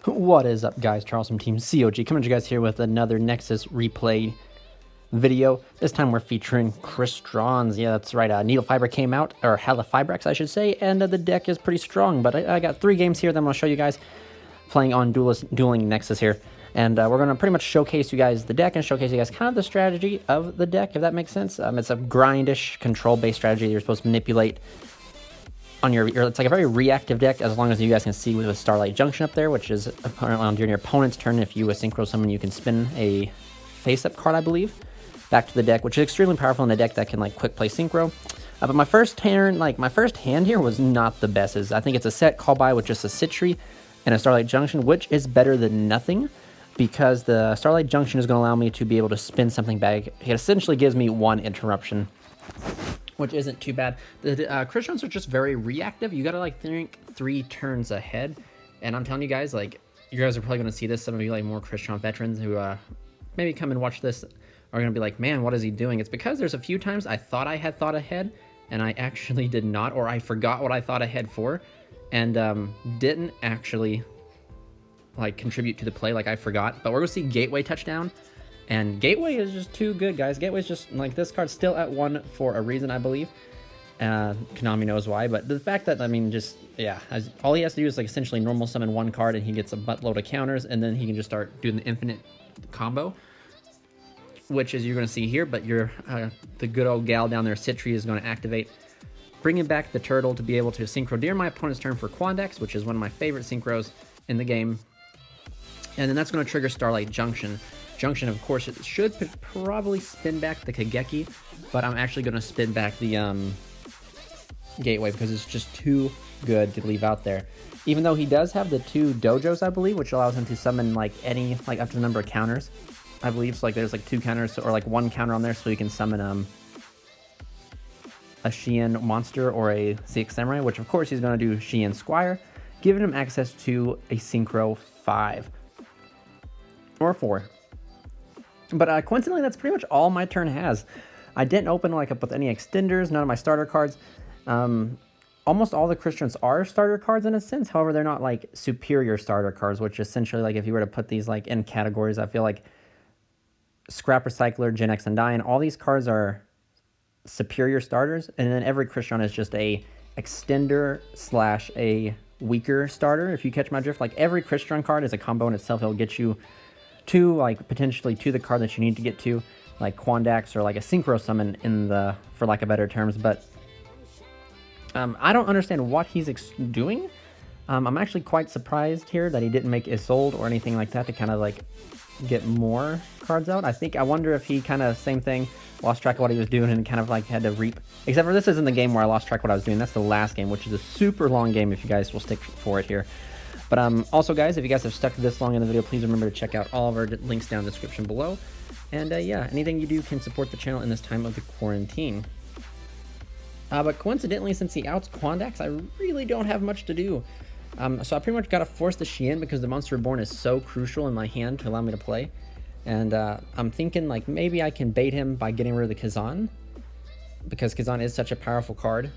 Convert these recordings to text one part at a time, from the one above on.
What is up, guys? Charles from Team COG coming to you guys here with another Nexus replay video. This time we're featuring Crystrons. Yeah, that's right. Needle Fiber came out, or Halifibrax, I should say, and the deck is pretty strong. But I got 3 games here that I'm going to show you guys playing on dueling Nexus here. And we're going to pretty much showcase you guys the deck and showcase you guys kind of the strategy of the deck, if that makes sense. It's a grindish, control-based strategy. You're supposed to manipulate on it's like a very reactive deck, as long as you guys can see with Starlight Junction up there, which is apparently on your opponent's turn. If you synchro summon, you can spin a face-up card, I believe, back to the deck, which is extremely powerful in a deck that can like quick play synchro. But my first hand here was not the best. I think it's a set call by with just a Citry and a Starlight Junction, which is better than nothing, because the Starlight Junction is going to allow me to be able to spin something back. It essentially gives me 1 interruption, which isn't too bad. The Crystrons are just very reactive. You gotta like think 3 turns ahead, and I'm telling you guys, like, you guys are probably gonna see this. Some of you like more Crystron veterans who maybe come and watch this are gonna be like, man, what is he doing? It's because there's a few times I thought I had thought ahead, and I actually did not, or I forgot what I thought ahead for, and didn't actually like contribute to the play. Like, I forgot. But we're gonna see Gateway touchdown. And Gateway is just too good, guys. Gateway's just, like, this card's still at 1 for a reason, I believe. Konami knows why, but the fact that, I mean, just, yeah, all he has to do is, like, essentially normal summon 1 card, and he gets a buttload of counters, and then he can just start doing the infinite combo, which, as you're going to see here, but the good old gal down there, Citry, is going to activate, bringing back the turtle to be able to synchro during my opponent's turn for Quandax, which is one of my favorite synchros in the game. And then that's going to trigger Starlight Junction. Of course, it should probably spin back the Kageki, but I'm actually going to spin back the Gateway because it's just too good to leave out there. Even though he does have the 2 dojos, I believe, which allows him to summon like up to the number of counters, I believe. So like there's like 2 counters or like 1 counter on there, so you can summon a Xian monster or a CX Samurai, which of course he's going to do Xian Squire, giving him access to a Synchro 5 or 4. But coincidentally, that's pretty much all my turn has. I didn't open like up with any extenders, none of my starter cards. Almost all the Crystrons are starter cards in a sense. However, they're not like superior starter cards, which essentially, like, if you were to put these like in categories, I feel like Scrap Recycler, Gen X Undying, all these cards are superior starters, and then every Crystron is just a extender / a weaker starter. If you catch my drift, like every Crystron card is a combo in itself. It'll get you to like potentially to the card that you need to get to, like Quandax or like a synchro summon for lack of better terms. But I don't understand what he's doing. I'm actually quite surprised here that he didn't make Isolde or anything like that to kind of like get more cards out. I wonder if he kind of same thing, lost track of what he was doing and kind of like had to reap. Except for this isn't the game where I lost track of what I was doing. That's the last game, which is a super long game if you guys will stick for it here. But also, guys, if you guys have stuck this long in the video, please remember to check out all of our links down in the description below. And yeah, anything you do can support the channel in this time of the quarantine. But coincidentally, since he outs Quandax, I really don't have much to do. So I pretty much got to force the Xian because the Monster Reborn is so crucial in my hand to allow me to play. And I'm thinking like maybe I can bait him by getting rid of the Kazan, because Kazan is such a powerful card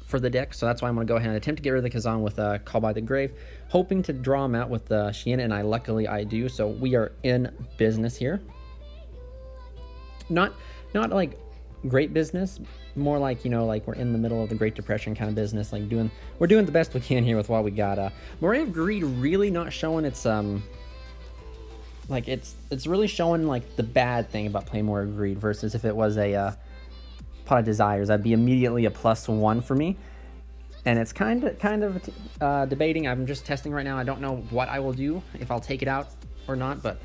for the deck. So that's why I'm going to go ahead and attempt to get rid of the Kazan with Call by the Grave, hoping to draw him out with the Xian, and luckily I do. So we are in business here. Not like great business, more like, you know, like we're in the middle of the Great Depression kind of business, like we're doing the best we can here with what we got. Moray of Greed really not showing its like it's really showing like the bad thing about playing Moray of Greed, versus if it was a Pot of Desires, that'd be immediately a +1 for me. And it's kind of debating. I'm just testing right now. I don't know what I will do, if I'll take it out or not, but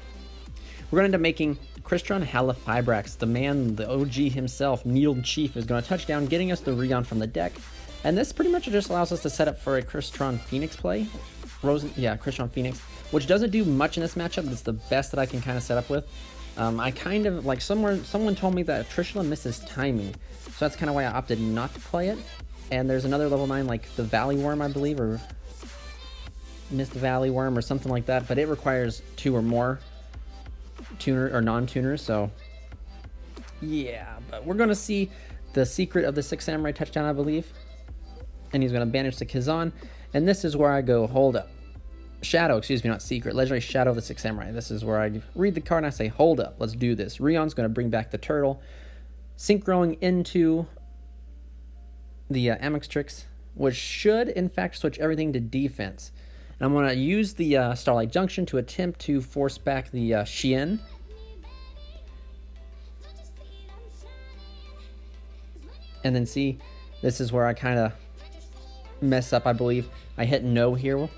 we're going to end up making Crystron Halifibrax. The man, the OG himself, Needle Chief, is going to touch down, getting us the Rion from the deck. And this pretty much just allows us to set up for a Crystron Phoenix play. Crystron Phoenix, which doesn't do much in this matchup, but it's the best that I can kind of set up with. I kind of, like, someone told me that Trishula misses timing, so that's kind of why I opted not to play it. And there's another level 9, like the Valley Worm, I believe, or Mist Valley Worm or something like that, but it requires 2 or more tuner or non-tuners, so yeah. But we're gonna see the secret of the 6 Samurai touchdown, I believe, and he's gonna banish the Kazan, and this is where I go, hold up, Shadow, excuse me, not secret. Legendary Shadow of the Six Samurai. This is where I read the card and I say, hold up, let's do this. Rion's going to bring back the turtle. Synchroing into the Amextrix, which should, in fact, switch everything to defense. And I'm going to use the Starlight Junction to attempt to force back the Xian. And then see, this is where I kind of mess up, I believe. I hit no here.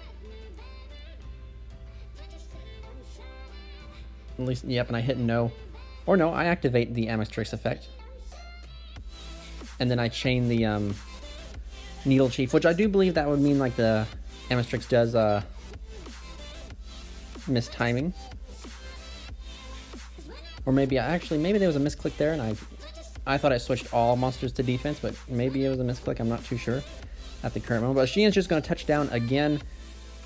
At least, yep, and I hit no. Or no, I activate the Amextrix effect. And then I chain the Needle Chief, which I do believe that would mean like the Amextrix does miss timing. Or maybe maybe there was a misclick there and I thought I switched all monsters to defense, but maybe it was a misclick, I'm not too sure at the current moment. But Xian's just going to touch down again.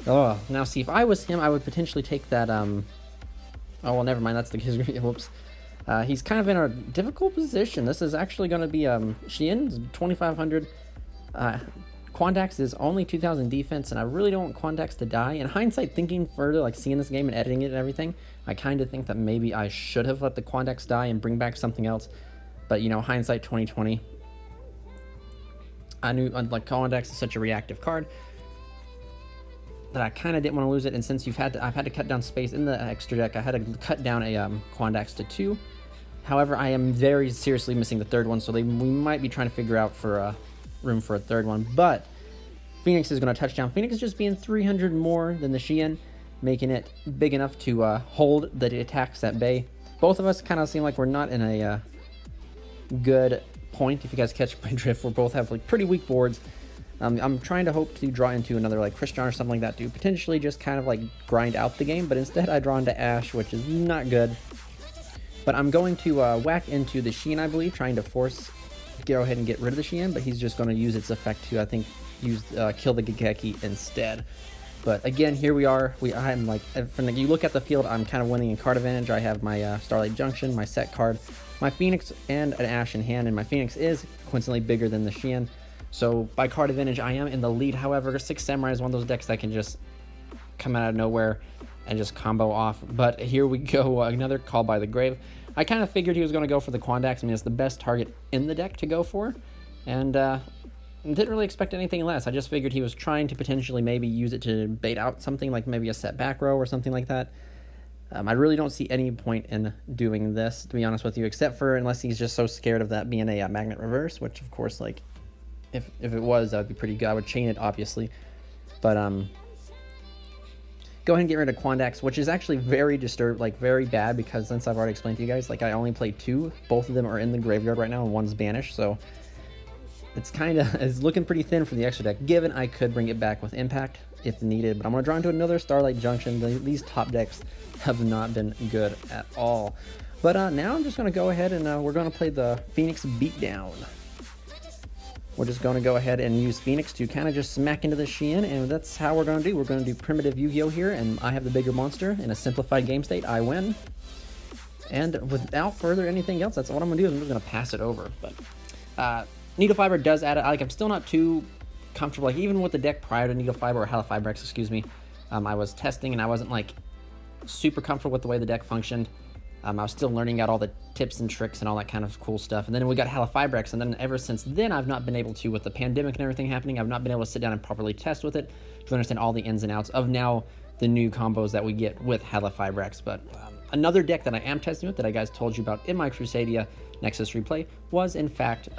Oh, now see, if I was him, I would potentially take that, oh, well, never mind, that's his, whoops. He's kind of in a difficult position. This is actually going to be, Xian's 2,500. Quandax is only 2,000 defense, and I really don't want Quandax to die. In hindsight, thinking further, like seeing this game and editing it and everything, I kind of think that maybe I should have let the Quandax die and bring back something else. But, you know, hindsight 2020. I knew, like, Quandax is such a reactive card that I kind of didn't want to lose it. And since I've had to cut down space in the extra deck, I had to cut down a Quandax to 2. However, I am very seriously missing the third one, so we might be trying to figure out for room for a third one. But Phoenix is going to touch down. Phoenix is just being 300 more than the Xian, making it big enough to hold the attacks at bay. Both of us kind of seem like we're not in a good point. If you guys catch my drift, we both have like pretty weak boards. I'm trying to hope to draw into another like Crystron or something like that to potentially just kind of like grind out the game, but instead I draw into Ash, which is not good. But I'm going to whack into the Xian, I believe, trying to go ahead and get rid of the Xian, but he's just going to use its effect to, I think, kill the Gigeki instead. But again, here we are. I'm like, you look at the field, I'm kind of winning in card advantage. I have my Starlight Junction, my set card, my Phoenix, and an Ash in hand, and my Phoenix is coincidentally bigger than the Xian. So by card advantage, I am in the lead. However, Six Samurai is one of those decks that can just come out of nowhere and just combo off. But here we go, another Call by the Grave. I kind of figured he was going to go for the Quandax. I mean, it's the best target in the deck to go for, and didn't really expect anything less. I just figured he was trying to potentially maybe use it to bait out something like maybe a set back row or something like that. I really don't see any point in doing this, to be honest with you, except for unless he's just so scared of that being a magnet reverse, which of course, like, if it was, that would be pretty good. I would chain it, obviously, but go ahead and get rid of Quandax, which is actually very disturbed, like very bad, because since I've already explained to you guys, like I only played 2. Both of them are in the graveyard right now, and one's banished, so it's looking pretty thin for the extra deck, given I could bring it back with Impact if needed. But I'm going to draw into another Starlight Junction. These top decks have not been good at all. But now I'm just going to go ahead and we're going to play the Phoenix Beatdown. We're just going to go ahead and use Phoenix to kind of just smack into the Xian, and that's how we're going to do. We're going to do primitive Yu-Gi-Oh here, and I have the bigger monster. In a simplified game state, I win. And without further anything else, that's what I'm going to do. I'm just going to pass it over. But Needle Fiber does add it. Like, I'm still not too comfortable. Like, even with the deck prior to Needle Fiber, or Halifibrex, excuse me, I was testing, and I wasn't like super comfortable with the way the deck functioned. I was still learning out all the tips and tricks and all that kind of cool stuff. And then we got Halifibrex, and then ever since then, I've not been able to, with the pandemic and everything happening, I've not been able to sit down and properly test with it to understand all the ins and outs of now the new combos that we get with Halifibrex. But another deck that I am testing with that I guys told you about in my Crusadia Nexus replay was, in fact,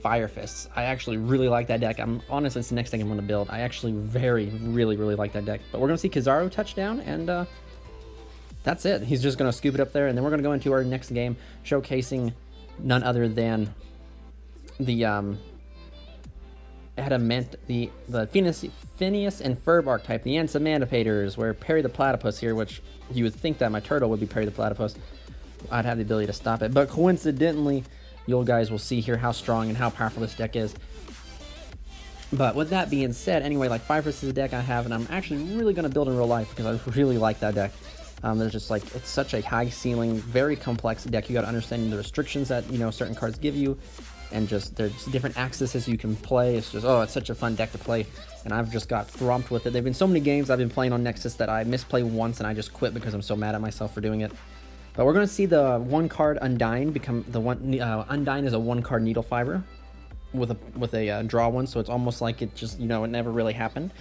Fire Fists. I actually really like that deck. I'm honestly, it's the next thing I'm going to build. I actually really like that deck. But we're going to see Kizaru touchdown, and that's it. He's just going to scoop it up there, and then we're going to go into our next game, showcasing none other than the the Phineas and Ferb archetype, the Adamancipators, where Perry the Platypus here, which you would think that my turtle would be Perry the Platypus, I'd have the ability to stop it. But coincidentally, you guys will see here how strong and how powerful this deck is. But with that being said, anyway, like Fire Fist is a deck I have, and I'm actually really going to build in real life because I really like that deck. There's just like, it's such a high ceiling, very complex deck. You got to understand the restrictions that, you know, certain cards give you, and just there's different accesses you can play. It's just, oh, it's such a fun deck to play. and I've just got thromped with it. There have been so many games I've been playing on Nexus that I misplay once and I just quit because I'm so mad at myself for doing it. But we're going to see the 1-card Undyne become the one. Undyne is a 1-card Needle Fiber with a draw one, so it's almost like it just, you know, it never really happened.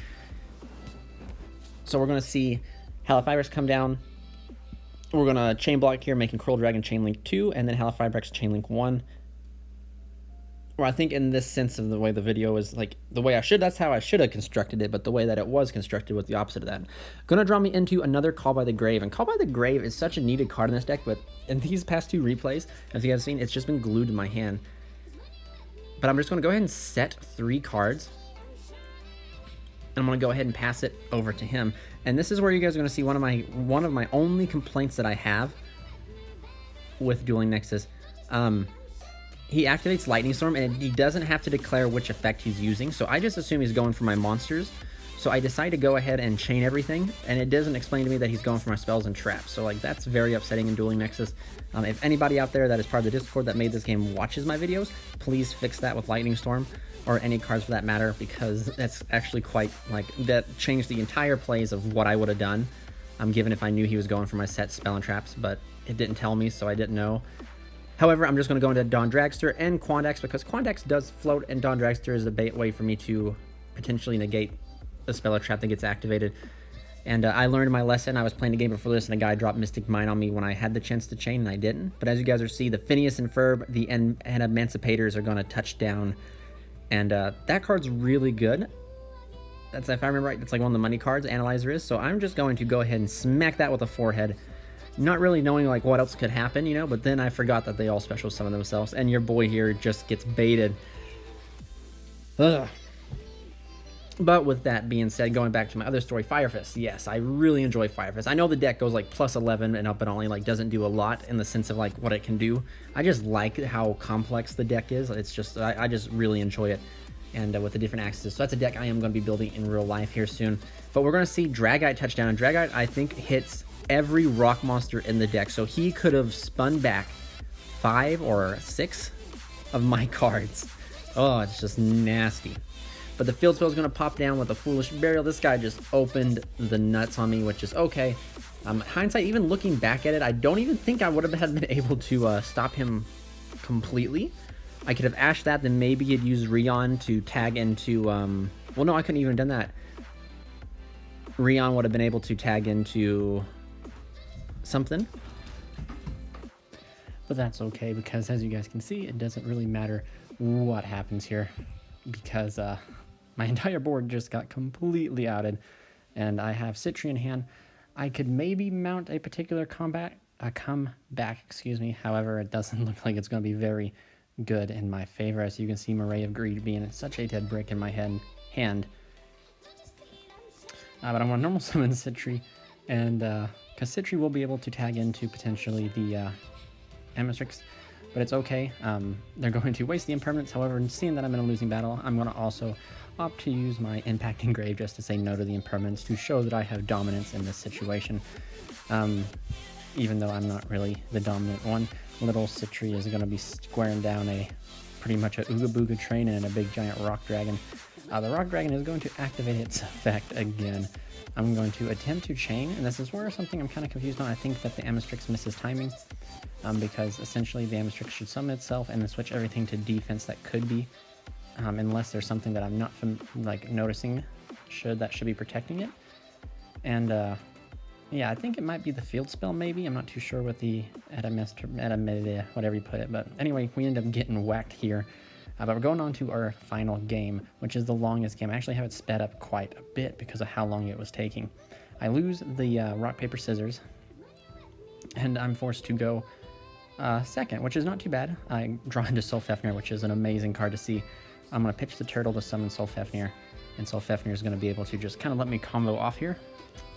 So we're going to see Halifibrex come down. We're going to chain block here, making Curl Dragon Chainlink 2, and then Halifibrex Chainlink 1. Or I think in this sense of the way the video is, like, the way I should, that's how I should have constructed it, but the way that it was constructed was the opposite of that. Going to draw me into another Call by the Grave, and Call by the Grave is such a needed card in this deck, but in these past 2 replays, as you guys have seen, it's just been glued to my hand. But I'm just going to go ahead and set 3 cards. I'm going to go ahead and pass it over to him. And this is where you guys are going to see one of my only complaints that I have with Dueling Nexus. He activates Lightning Storm, and he doesn't have to declare which effect he's using. So I just assume he's going for my monsters. So I decide to go ahead and chain everything, and it doesn't explain to me that he's going for my spells and traps. So like that's very upsetting in Dueling Nexus. If anybody out there that is part of the Discord that made this game watches my videos, please fix that with Lightning Storm, or any cards for that matter, because that's actually quite, like, that changed the entire plays of what I would have done, given if I knew he was going for my set spell and traps, but it didn't tell me, so I didn't know. However, I'm just going to go into Dawn Dragster and Quandax, because Quandax does float, and Dawn Dragster is a bait way for me to potentially negate a spell or trap that gets activated. And I learned my lesson. I was playing a game before this, and a guy dropped Mystic Mine on me when I had the chance to chain, and I didn't. But as you guys are see, the Phineas and Ferb, the Emancipators are going to touch down. And that card's really good. That's, if I remember right, it's like one of the money cards, Analyzer is. So I'm just going to go ahead and smack that with a forehead. Not really knowing like what else could happen, you know, but then I forgot that they all special summon themselves. And your boy here just gets baited. Ugh. But with that being said, going back to my other story, Fire Fist. Yes, I really enjoy Fire Fist. I know the deck goes like plus 11 and up and only like doesn't do a lot in the sense of like what it can do. I just like how complex the deck is. It's just, I just really enjoy it. And with the different axes. So that's a deck I am going to be building in real life here soon. But we're going to see Dragite touchdown. And Dragite, I think, hits every rock monster in the deck. So he could have spun back 5 or 6 of my cards. Oh, it's just nasty. But the field spell is going to pop down with a Foolish Burial. This guy just opened the nuts on me, which is okay. Hindsight, even looking back at it, I don't even think I would have been able to stop him completely. I could have ashed that, then maybe he'd use Rion to tag into... well, no, I couldn't even have done that. Rion would have been able to tag into something. But that's okay, because as you guys can see, it doesn't really matter what happens here. Because my entire board just got completely outed, and I have Citri in hand. I could maybe mount a particular comeback, excuse me. However, it doesn't look like it's going to be very good in my favor. As you can see, Moray of Greed being such a dead brick in my hand. But I'm going to normal summon Citri, and because Citri will be able to tag into potentially the Emistrix. But it's okay. They're going to waste the impermanence. However, seeing that I'm in a losing battle, I'm going to also opt to use my Impact Engrave just to say no to the impermanence, to show that I have dominance in this situation. Even though I'm not really the dominant one. Little Citri is going to be squaring down pretty much a Ooga Booga train and a big giant Rock Dragon. The Rock Dragon is going to activate its effect again. I'm going to attempt to chain, and this is where something I'm kind of confused on. I think that the Emistrix misses timing. Because essentially the Emistrix should summon itself and then switch everything to defense that could be, unless there's something that I'm not noticing that should be protecting it. And yeah, I think it might be the field spell maybe. I'm not too sure what the Adamancipator, whatever you put it. But anyway, we end up getting whacked here. But we're going on to our final game, which is the longest game. I actually have it sped up quite a bit because of how long it was taking. I lose the rock, paper, scissors, and I'm forced to go second, which is not too bad. I draw into Solfafnir, which is an amazing card to see. I'm going to pitch the turtle to summon Solfafnir, and Solfafnir is going to be able to just kind of let me combo off here.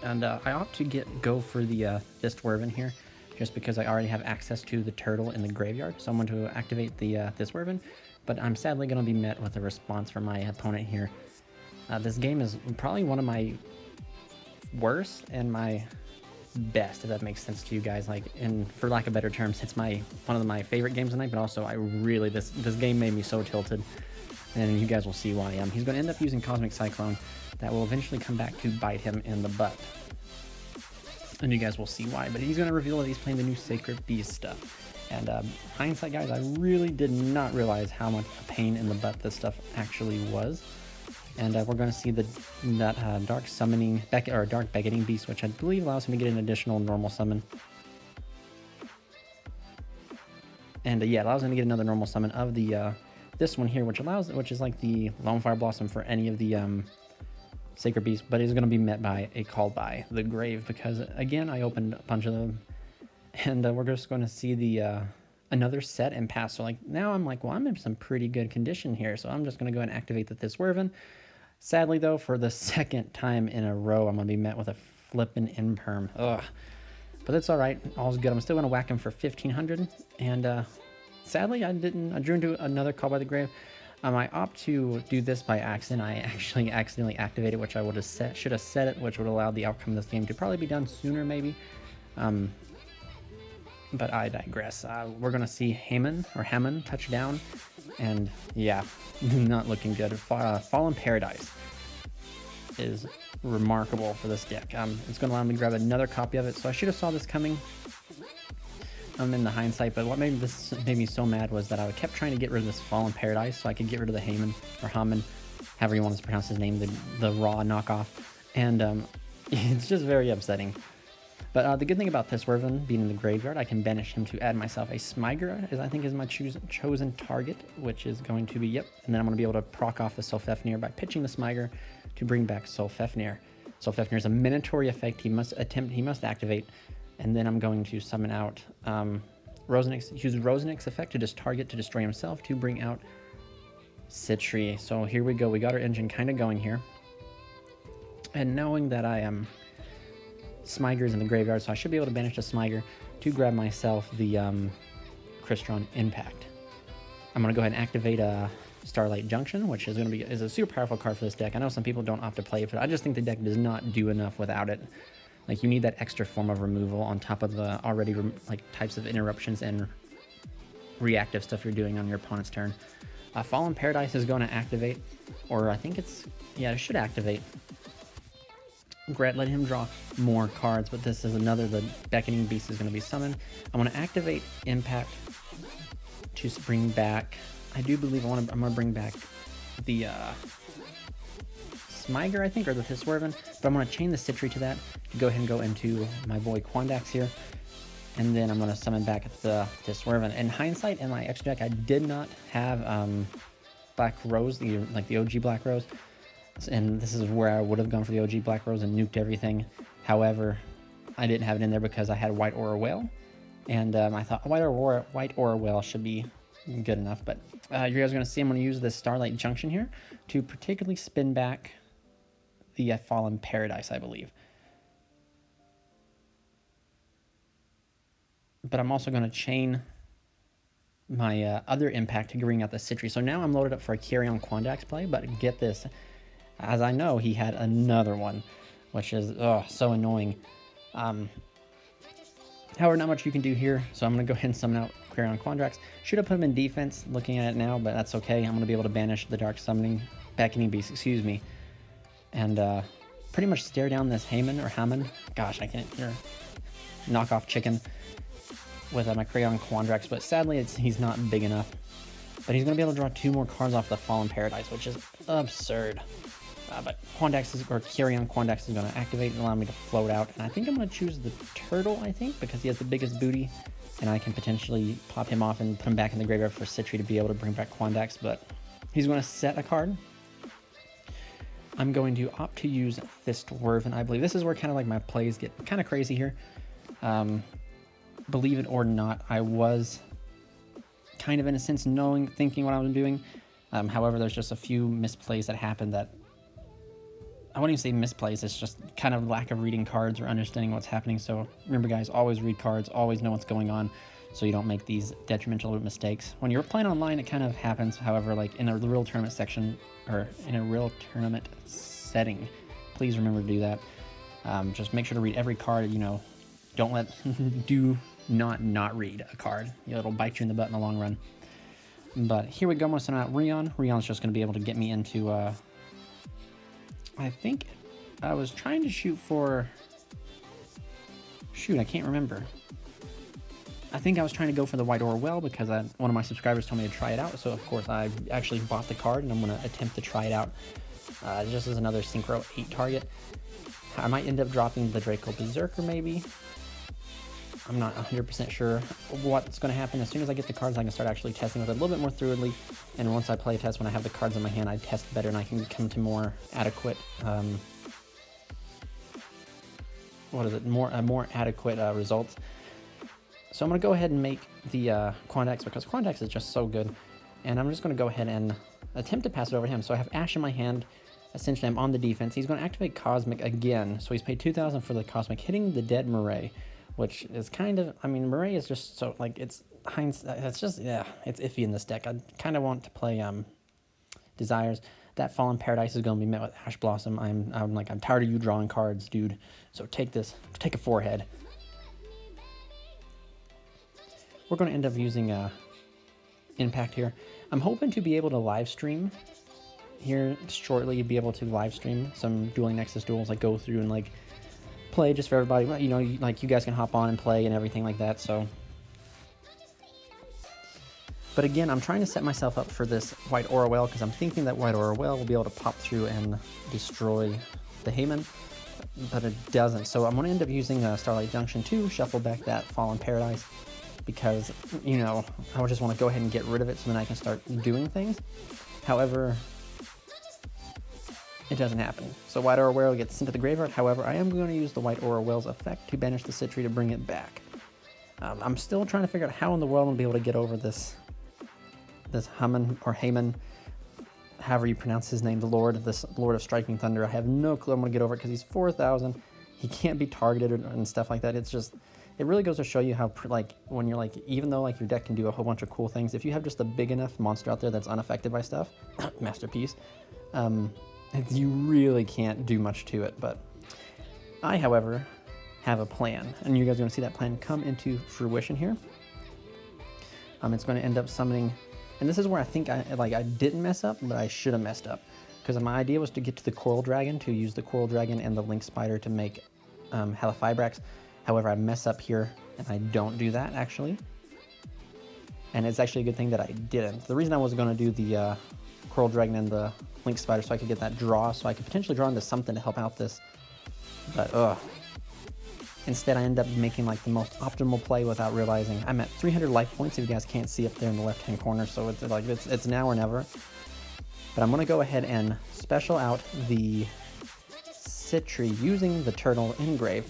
And I opt to go for the Thistwerven here, just because I already have access to the turtle in the graveyard. So I'm going to activate the Thistwerven, but I'm sadly going to be met with a response from my opponent here. This game is probably one of my worst and my best, if that makes sense to you guys. Like, and for lack of better terms, it's one of my favorite games tonight. But also, I really this game made me so tilted. and you guys will see why. He's going to end up using Cosmic Cyclone. That will eventually come back to bite him in the butt. And you guys will see why. But he's going to reveal that he's playing the new Sacred Beast stuff. And hindsight, guys, I really did not realize how much a pain in the butt this stuff actually was. And we're going to see that Dark Summoning, or Dark Beckoning Beast, which I believe allows him to get an additional normal summon. And yeah, it allows him to get another normal summon of the this one here, which is like the Lone Fire Blossom for any of the Sacred Beasts, but is going to be met by a Call by the Grave, because again, I opened a bunch of them, and we're just going to see the another set and pass. So like now I'm like, well, I'm in some pretty good condition here, so I'm just going to go ahead and activate the Thiswerven. Sadly though, for the second time in a row, I'm going to be met with a flippin' Imperm. Ugh. But that's all right. All's good. I'm still going to whack him for 1,500, and sadly, I drew into another Call by the Grave. I opt to do this by accident. I actually accidentally activated, which I would have should have set it, which would allow the outcome of this game to probably be done sooner, maybe. But I digress. We're gonna see Hammond touch down, and yeah, not looking good. Fallen Paradise is remarkable for this deck. It's gonna allow me to grab another copy of it, so I should have saw this coming. In the hindsight, but what made me so mad was that I kept trying to get rid of this Fallen Paradise so I could get rid of the Hammond, or Hammond, however you want to pronounce his name, the raw knockoff, and it's just very upsetting. But the good thing about Thiswerven being in the graveyard, I can banish him to add myself a Smyger, as I think is my chosen target, which is going to be, yep, and then I'm going to be able to proc off the Solfefnir by pitching the Smyger to bring back Solfefnir. Solfefnir is a Minatory effect he must activate, and then I'm going to summon out use Rosenix effect to just target to destroy himself to bring out Citri. So here we go. We got our engine kind of going here. And knowing that I am Smyger's in the graveyard, so I should be able to banish the Smyger to grab myself the Crystron Impact. I'm going to go ahead and activate Starlight Junction, which is going to be a super powerful card for this deck. I know some people don't opt to play it, but I just think the deck does not do enough without it. Like, you need that extra form of removal on top of the already types of interruptions and reactive stuff you're doing on your opponent's turn. Fallen Paradise is going to activate, or I think it should activate. Let him draw more cards, but this is the Beckoning Beast is going to be summoned. I'm going to activate Impact to bring back, I do believe I'm going to bring back the Smyger, I think, or the Thiswerven, but I'm going to chain the Citri to that to go ahead and go into my boy Quandax here, and then I'm going to summon back the Thiswerven. In hindsight, in my extra deck, I did not have Black Rose, the OG Black Rose, and this is where I would have gone for the OG Black Rose and nuked everything. However, I didn't have it in there because I had White Aura Whale, and I thought White Aura Whale should be good enough. But you guys are going to see I'm going to use this Starlight Junction here to particularly spin back the Fallen Paradise, I believe. But I'm also going to chain my other Impact to bring out the Citri. So now I'm loaded up for a Carrion Quandax play, but get this. As I know, he had another one, which is so annoying. However, not much you can do here, so I'm going to go ahead and summon out Carrion Quandax. Should have put him in defense, looking at it now, but that's okay. I'm going to be able to banish the Beckoning Beast, excuse me, and pretty much stare down this Hammond. Gosh, I can't hear. Knockoff chicken with my Carrion Quandax, but sadly he's not big enough. But he's going to be able to draw 2 more cards off the Fallen Paradise, which is absurd. But Carrion Quandax is going to activate and allow me to float out. And I think I'm going to choose the Turtle, because he has the biggest booty. And I can potentially pop him off and put him back in the graveyard for Citri to be able to bring back Quandax. But he's going to set a card. I'm going to opt to use Thiswerven, I believe. This is where kind of like my plays get kind of crazy here. Believe it or not, I was kind of in a sense thinking what I was doing. However, there's just a few misplays that happened that I wouldn't even say misplays, it's just kind of lack of reading cards or understanding what's happening. So remember, guys, always read cards, always know what's going on so you don't make these detrimental mistakes. When you're playing online, it kind of happens. However, like in a real tournament section or in a real tournament setting, please remember to do that. Just make sure to read every card, don't do not read a card. It'll bite you in the butt in the long run. But here we go. I'm going to send out Rion. Rion's just going to be able to get me into, I think I was trying to shoot for, shoot, I can't remember. I think I was trying to go for the White Orwell because one of my subscribers told me to try it out. So, of course, I actually bought the card, and I'm going to attempt to try it out just as another Synchro 8 target. I might end up dropping the Draco Berserker, maybe. I'm not 100% sure what's going to happen. As soon as I get the cards, I can start actually testing with it a little bit more thoroughly. And once I play a test, when I have the cards in my hand, I test better and I can come to more adequate, more adequate results. So I'm going to go ahead and make the Quandax because Quandax is just so good. And I'm just going to go ahead and attempt to pass it over to him. So I have Ash in my hand. Essentially, I'm on the defense. He's going to activate Cosmic again. So he's paid 2,000 for the Cosmic, hitting the dead Murray. Which is kind of, I mean, Murray is just so, like, it's just, yeah, it's iffy in this deck. I kind of want to play Desires. That Fallen Paradise is going to be met with Ash Blossom. I'm tired of you drawing cards, dude. So take this, take a forehead. We're going to end up using Impact here. I'm hoping to be able to live stream here shortly, be able to live stream some Dueling Nexus duels, like go through and, like, play just for everybody, you know, like you guys can hop on and play and everything like that. So, but again, I'm trying to set myself up for this White Orwell because I'm thinking that White Orwell will be able to pop through and destroy the Heyman, but it doesn't. So I'm going to end up using Starlight Junction to shuffle back that Fallen Paradise because, you know, I just want to go ahead and get rid of it so then I can start doing things. However, it doesn't happen. So White Orwell gets sent to the graveyard. However, I am going to use the White Orwell's effect to banish the Citry to bring it back. I'm still trying to figure out how in the world I'm going to be able to get over this Haman or Heyman, however you pronounce his name, this Lord of Striking Thunder. I have no clue I'm going to get over it because he's 4,000. He can't be targeted and stuff like that. It's just, it really goes to show you how, like, when you're like, even though like your deck can do a whole bunch of cool things, if you have just a big enough monster out there that's unaffected by stuff, Masterpiece, you really can't do much to it. But I, however, have a plan, and you guys are going to see that plan come into fruition here. It's going to end up summoning, and this is where I think I didn't mess up, but I should have messed up, because my idea was to get to the Coral Dragon, to use the Coral Dragon and the Link Spider to make Helifibrax. However, I mess up here, and I don't do that, actually. And it's actually a good thing that I didn't. The reason I was going to do the Coral Dragon and the Link Spider so I could get that draw, so I could potentially draw into something to help out this. But, instead I end up making like the most optimal play without realizing. I'm at 300 life points, if you guys can't see up there in the left-hand corner, so it's like, it's now or never. But I'm going to go ahead and special out the Citry using the Turtle Engrave,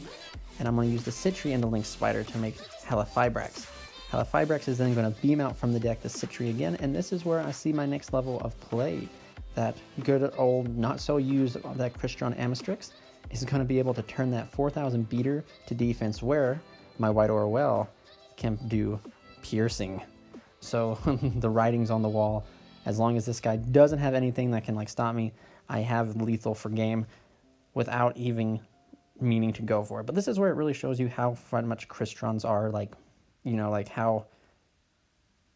and I'm going to use the Citry and the Link Spider to make Helifibrax. Helifibrax is then going to beam out from the deck the Citry again, and this is where I see my next level of play. That good old, not so used, that Crystron Amastrix is going to be able to turn that 4,000 beater to defense, where my White Orwell can do piercing. So the writing's on the wall. As long as this guy doesn't have anything that can like stop me, I have lethal for game without even meaning to go for it. But this is where it really shows you how much Crystrons are, like, you know, like how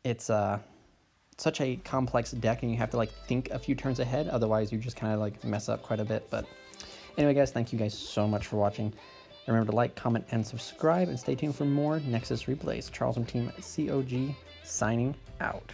it's such a complex deck, and you have to like think a few turns ahead, otherwise you just kind of like mess up quite a bit. But anyway, guys, thank you guys so much for watching. Remember to like, comment, and subscribe, and stay tuned for more Nexus replays. Charles from Team COG signing out.